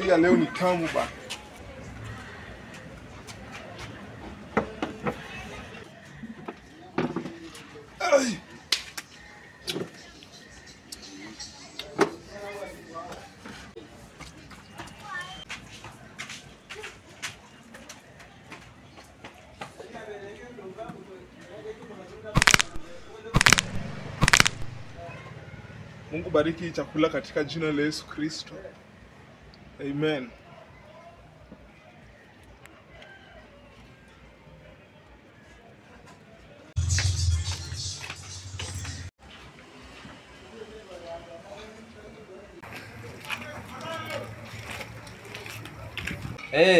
Ya leo ni tamu ba. Mungu bariki chakula katika jina la Yesu Kristo. Amen.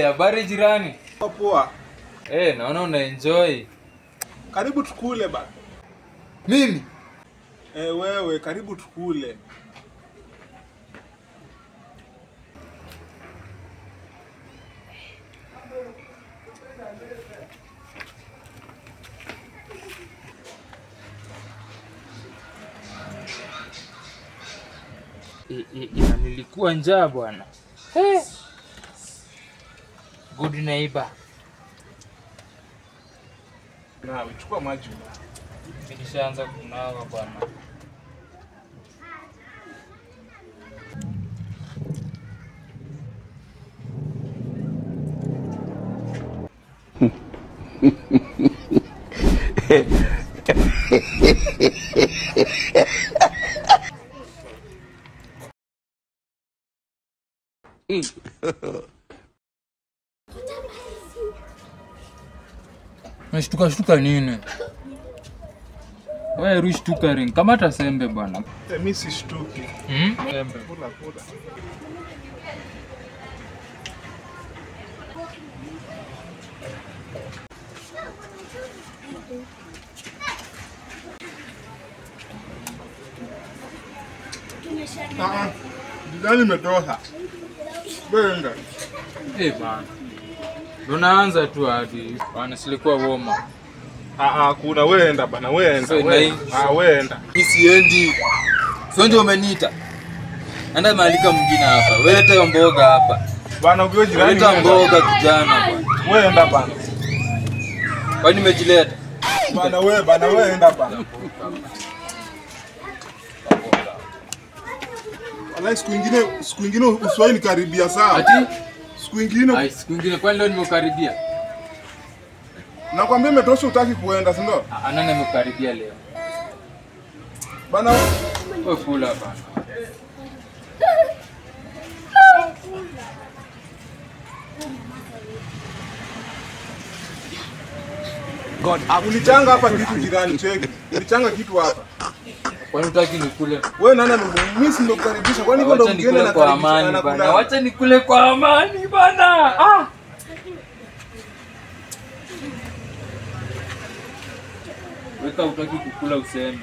Habari jirani? Poa. Naona una enjoy. Karibu tukule ba. Mimi? Wewe karibu tukule. Nilikuwa njaa bwana. Good neighbor. Na chukua maji. Nilishaanza kunawa bwana. Shtuka nini? Wewe rushtuka ring. Kamata sembe bwana. Mimi si shtuki. Sembe. Kula. Ndani metoka. Benda. Bwana. Unaanza tu hadi. Bwana silikuwa woma. Kuna weenda bana, weenda. Weenda. Mimi siendi. Sio ndio umeniita. Anda maalika mwingine hapa. Leta mboga hapa. Bana ukiwa jirani. Leta mboga kijana bwana. Weenda bana. Kwani nimejileta? Bana weenda bana. Wala siku nyingine uswahili karibia sana. Ati? Siku nyingine kwani leo nimekaribia? Nakwambia umetosha utaki kuenda, si ndio? Nani nimekaribia leo? Bana wewe kula bana. God, ulichanga hapa kitu jirani cheki. Ulichanga kitu hapa. Kwani utaki nikule? Wewe nani mimi si ndo kukaribisha. Kwani wewe ndo mgeni na kwa amani bana. Wacha nikule kwa amani bana. Weka utaki kukula useme.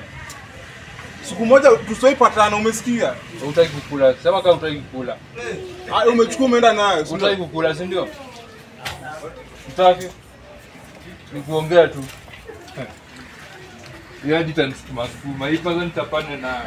Siku moja tusoipatana, umesikia? Utaki kukula. Sema kama utaki kukula. Umechukua umeenda nayo. Utaki kukula, si ndio? Utaki? Nikuongea tu. Yadi tanisukuma. Hii kwanza nitapanda nayo.